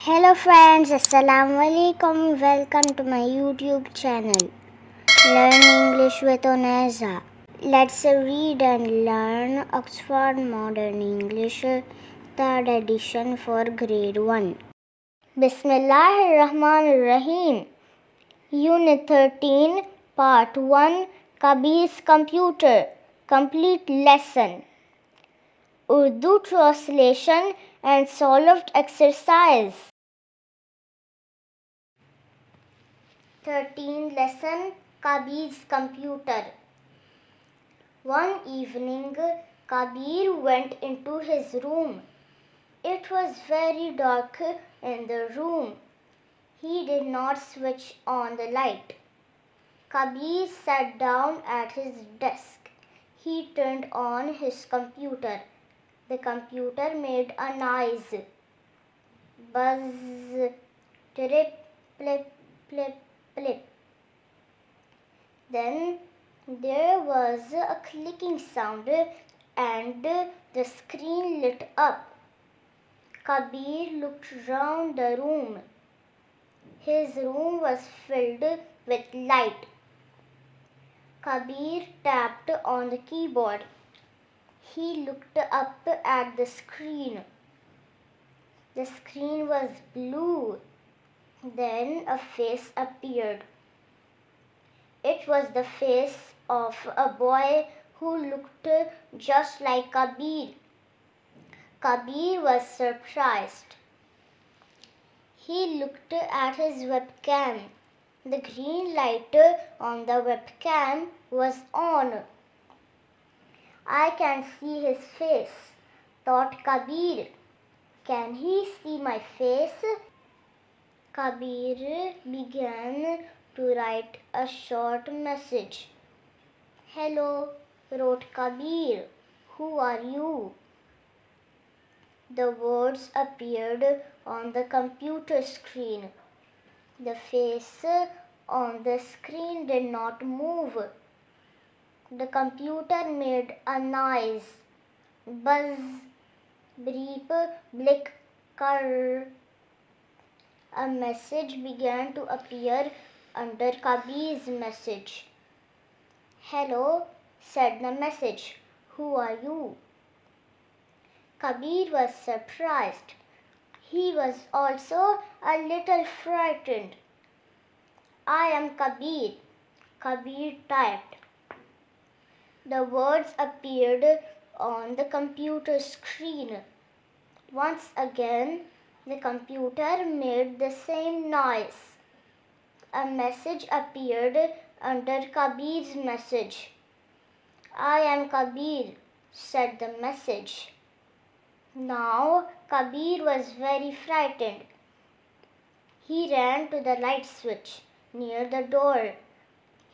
Hello friends, Assalamu-O-ALAIKUM. Welcome to my YouTube channel. Learn English with Oneza. Let's read and learn Oxford Modern English, 3rd edition for grade 1. Bismillahir-Rahmanir-Rahim. Unit 13, Part 1, Kabir's Computer. Complete lesson. Urdu translation and solved exercise. 13th lesson, Kabir's computer. One evening, Kabir went into his room. It was very dark in the room. He did not switch on the light. Kabir sat down at his desk. He turned on his computer. The computer made a noise. Buzz, trip, plip, plip, plip. Then there was a clicking sound and the screen lit up. Kabir looked round the room. His room was filled with light. Kabir tapped on the keyboard. He looked up at the screen. The screen was blue. Then a face appeared. It was the face of a boy who looked just like Kabir. Kabir was surprised. He looked at his webcam. The green light on the webcam was on. I can see his face, thought Kabir. Can he see my face? Kabir began to write a short message. Hello, wrote Kabir. Who are you? The words appeared on the computer screen. The face on the screen did not move. The computer made a noise. Buzz, beep, blick, curr. A message began to appear under Kabir's message. Hello, said the message. Who are you? Kabir was surprised. He was also a little frightened. I am Kabir, Kabir typed. The words appeared on the computer screen. Once again, the computer made the same noise. A message appeared under Kabir's message. I am Kabir, said the message. Now Kabir was very frightened. He ran to the light switch near the door.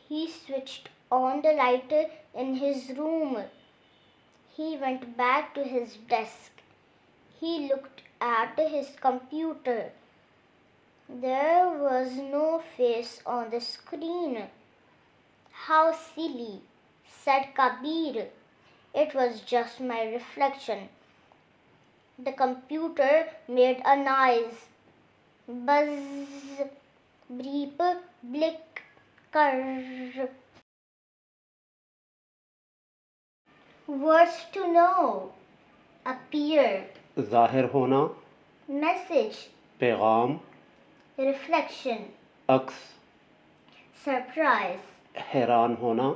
He switched on the light in his room. He went back to his desk. He looked at his computer. There was no face on the screen. How silly, said Kabir. It was just my reflection. The computer made a noise. Buzz, beep, blick, curr. Words to know. Appear. ज़ाहिर होना, Message. पैगाम, Reflection. अक्स, Surprise. हैरान होना,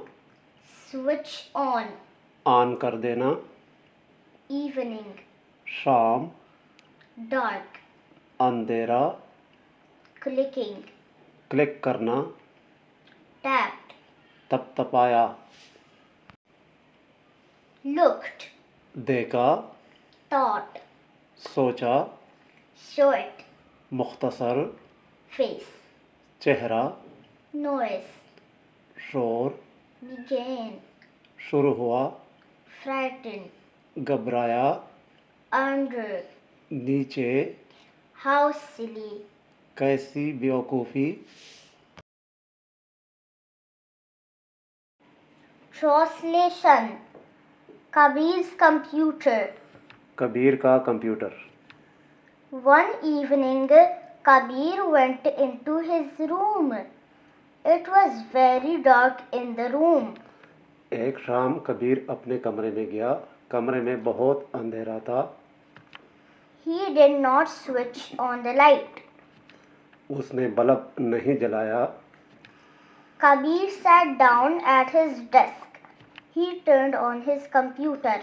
Switch on. On कर देना, Evening. शाम, Dark. अंधेरा, Clicking. Click करना, Tapped. तपतपाया, Looked. देखा, Thought. सोचा, Short. मुख्तसर, Face. चेहरा, Noise. शोर, Began. शुरू हुआ, Frightened. घबराया, Under. नीचे, How silly. कैसी बेवकूफ़ी. Translation. Kabir's computer. कबीर का computer. One evening, Kabir went into his room. It was very dark in the room. ایک شام کبیر اپنے کمرے میں گیا. کمرے میں بہت اندھیرا تھا. He did not switch on the light. اس نے بلب نہیں جلایا. Kabir sat down at his desk. He turned on his computer.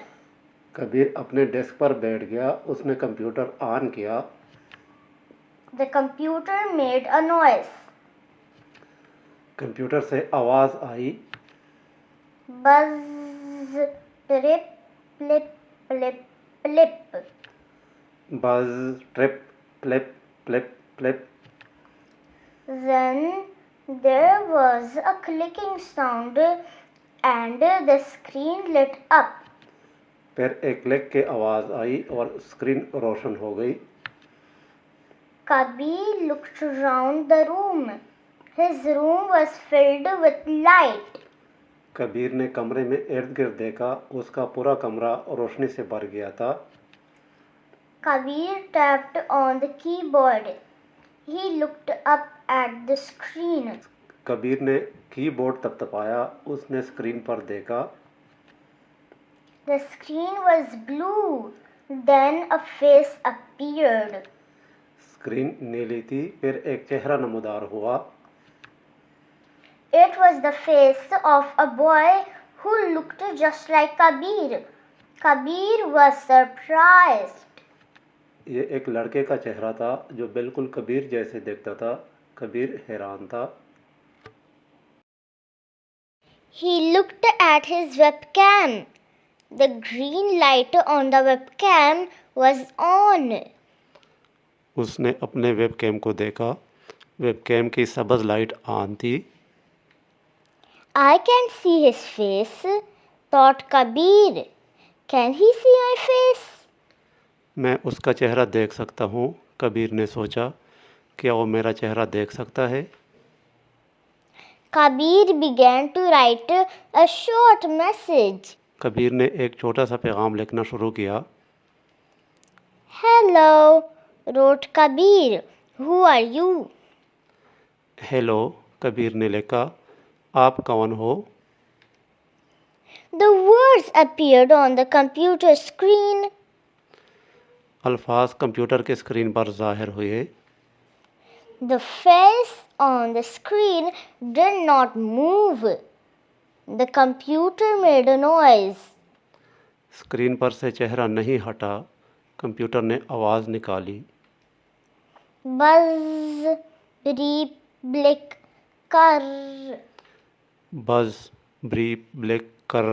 کبیر اپنے ڈیسک پر بیٹھ گیا. اس نے کمپیوٹر آن کیا. The computer made a noise. Computer سے آواز آئی. Buzz, trip, plip, plip, plip. بز trip pulp pulp pulp. Then there was a clicking sound and the screen lit up. پھر ایک کلک کی آواز آئی اور اسکرین روشن ہو گئی. Kabir looked around the room. His room was filled with light. کبیر نے کمرے میں ارد گرد دیکھا. اس کا پورا کمرہ روشنی سے بھر گیا تھا. Kabir tapped on the keyboard. He looked up at the screen. کبیر نے کی بورڈ تپتپایا. اس نے اسکرین پر دیکھا. The screen was blue. Then a face appeared. Screen نیلی تھی. پھر ایک چہرہ نمودار ہوا. It was the face of a boy who looked just like Kabir. Kabir was surprised. یہ ایک لڑکے کا چہرہ تھا جو بالکل کبیر جیسے دیکھتا تھا. کبیر حیران تھا. He looked at his webcam. The green light on the webcam was on. اس نے اپنے ویب کیم کو دیکھا. ویب کیم کی سبز لائٹ آن تھی. I can see his face, thought Kabir. Can he see my face? میں اس کا چہرہ دیکھ سکتا ہوں. کبیر نے سوچا کیا وہ میرا چہرہ دیکھ سکتا ہے. Kabir began to write a short message. کبیر نے ایک چھوٹا سا پیغام لکھنا شروع کیا. Hello, wrote Kabir. Who are you? Hello, Kabir نے لکھا. آپ کون ہو؟ The words appeared on the computer screen. الفاظ کمپیوٹر کے اسکرین پر ظاہر ہوئے. The face on the screen did not move. The computer made a noise. Screen پر سے چہرہ نہیں ہٹا. کمپیوٹر نے آواز نکالی. Buzz, beep, blick, kar. بز بریپ بلیک کر.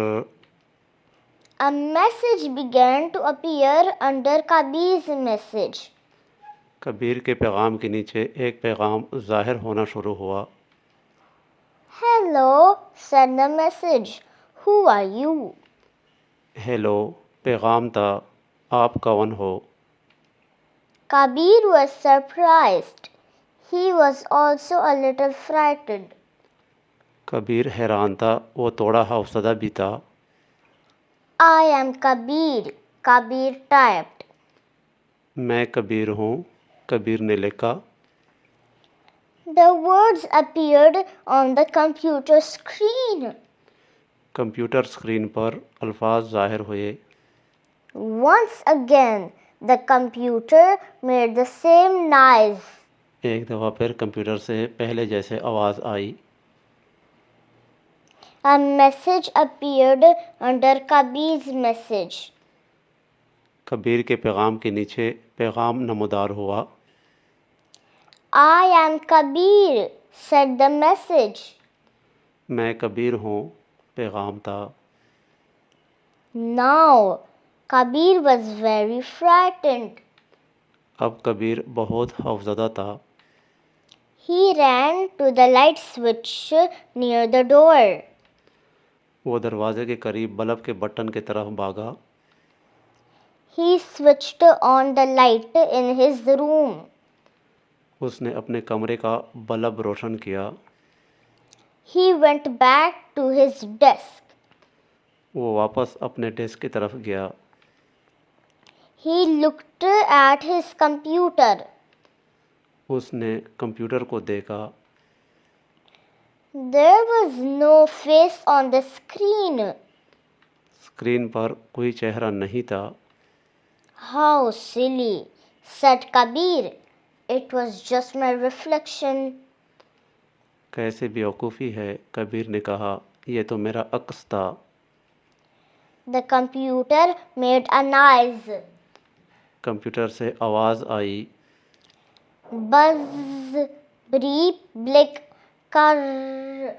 A message began to appear under Kabir's message. کبیر کے پیغام کے نیچے ایک پیغام ظاہر ہونا شروع ہوا. Hello, said the message. Who are you? Hello, پیغام تھا. آپ کون ہو؟ Kabir was surprised. He was also a little frightened. کبیر حیران تھا. وہ تھوڑا خوفزدہ بھی تھا. I am Kabir, Kabir typed. میں کبیر ہوں, کبیر نے لکھا. The words appeared on the computer screen. Computer screen پر الفاظ ظاہر ہوئے. Once again, the computer made the same noise. ایک دفعہ پھر کمپیوٹر سے پہلے جیسے آواز آئی. A message appeared under Kabir's message. کبیر کے پیغام کے نیچے پیغام نمودار ہوا. I am Kabir, said the message. میں کبیر ہوں, پیغام تھا. Now, Kabir was very frightened. اب کبیر بہت خوفزدہ تھا. He ran to the light switch near the door. وہ دروازے کے قریب بلب کے بٹن کی طرف بھاگا. He switched on the light in his room. اس نے اپنے کمرے کا بلب روشن کیا. He went back to his desk. وہ واپس اپنے ڈیسک کی طرف گیا. He looked at his computer. उसने कंप्यूटर को देखा. There was no face on the screen. Screen पर कोई चेहरा नहीं था. How silly, said Kabir. It was just my reflection. कैसे बेवकूफ़ी है, कबीर ने कहा, यह तो मेरा अक्स था. The computer made a noise. Computer से आवाज़ आई. Buzz, beep, blick, कर.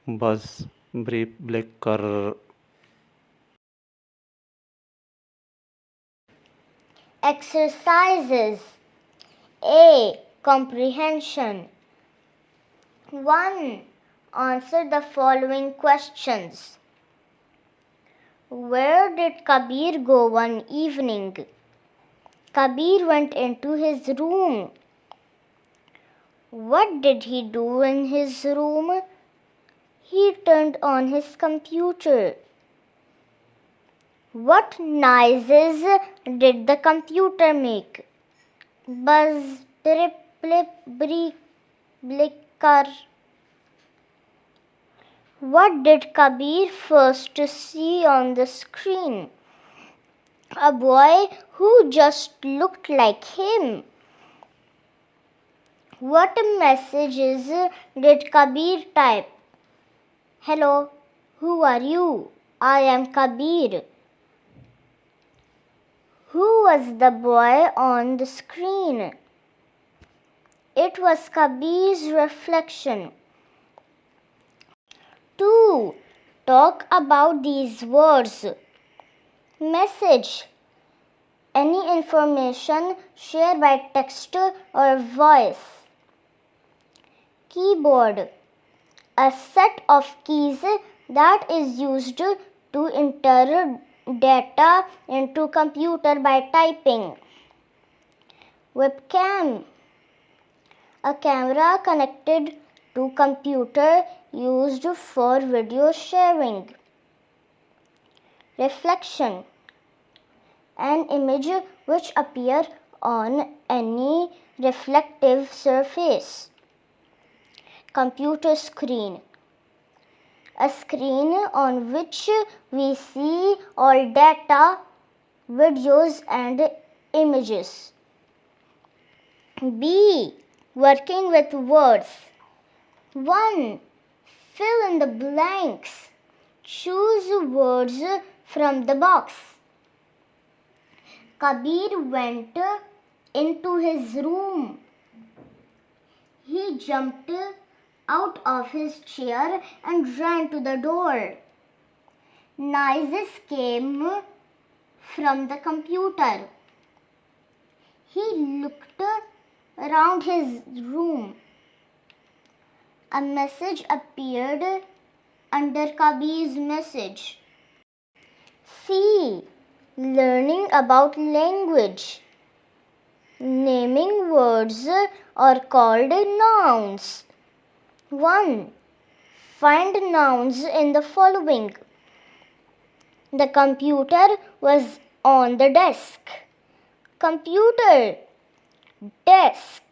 बस ब्रीफ ब्लिक कर. Exercises. A. Comprehension. 1. Answer the following questions. Where did Kabir go one evening? Kabir went into his room. What did he do in his room? He turned on his computer. What noises did the computer make? Buzz, trip, blip, break, blicker. What did Kabir first see on the screen? A boy who just looked like him. What messages did Kabir type? Hello, who are you? I am Kabir. Who was the boy on the screen? It was Kabir's reflection. 2. Talk about these words. Message. Any information shared by text or voice. Keyboard. A set of keys that is used to enter data into computer by typing. Webcam. A camera connected to computer used for video sharing. Reflection. An image which appears on any reflective surface. Computer screen. A screen on which we see all data, videos and images. B. Working with words. 1. Fill in the blanks. Choose words from the box. Kabir went into his room. He jumped out of his chair and ran to the door. Noises came from the computer. He looked around his room. A message appeared under Kabir's message. C. Learning about language. Naming words are called nouns. 1. Find nouns in the following. The computer was on the desk. Computer. Desk.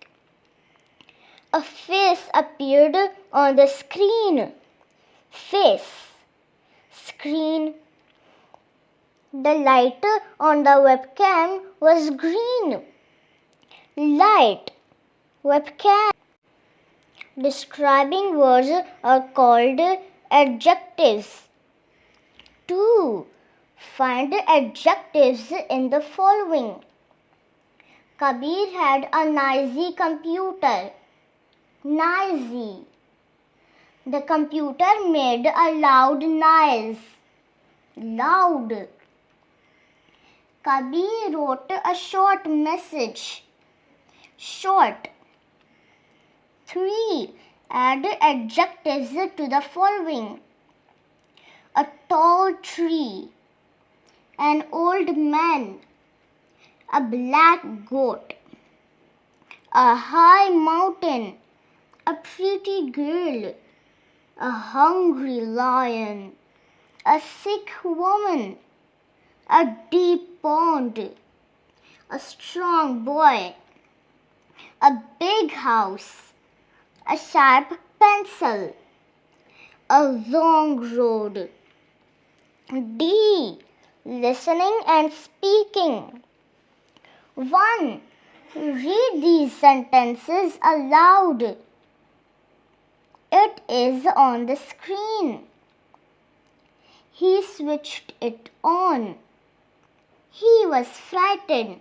A face appeared on the screen. Face. Screen. The light on the webcam was green. Light. Webcam. Describing words are called adjectives. 2. Find adjectives in the following. Kabir had a noisy computer. Noisy. The computer made a loud noise. Loud. Kabir wrote a short message. Short. 3. Add adjectives to the following. A tall tree. An old man. A black goat. A high mountain. A pretty girl. A hungry lion. A sick woman. A deep pond. a strong boy, a big house, a sharp pencil, a long road. D. Listening and speaking. 1. Read these sentences aloud. It is on the screen. He switched it on. He was frightened.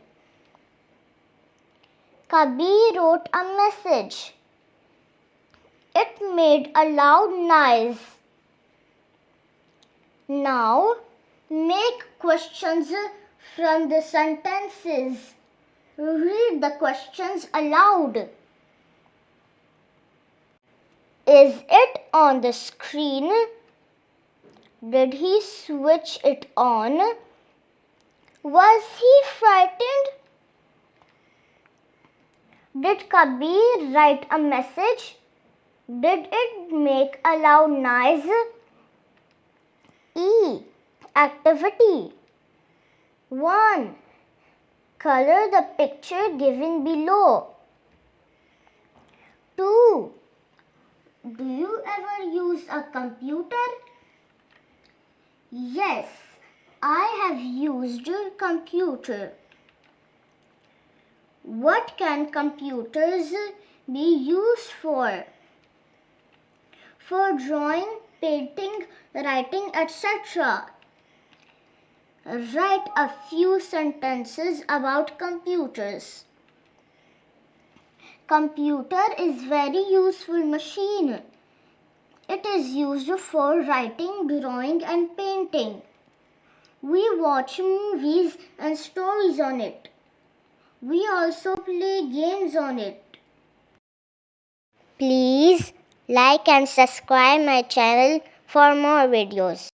Kabir wrote a message. It made a loud noise. Now, make questions from the sentences. Read the questions aloud. Is it on the screen? Did he switch it on? Was he frightened? Did Kabir write a message? Did it make a loud noise? E. Activity 1. Color the picture given below. 2. Do you ever use a computer? Yes, I have used a computer. What can computers be used for? For drawing, painting, writing, etc. Write a few sentences about computers. Computer is very useful machine. It is used for writing, drawing and painting. We watch movies and stories on it. We also play games on it. Please like and subscribe my channel for more videos.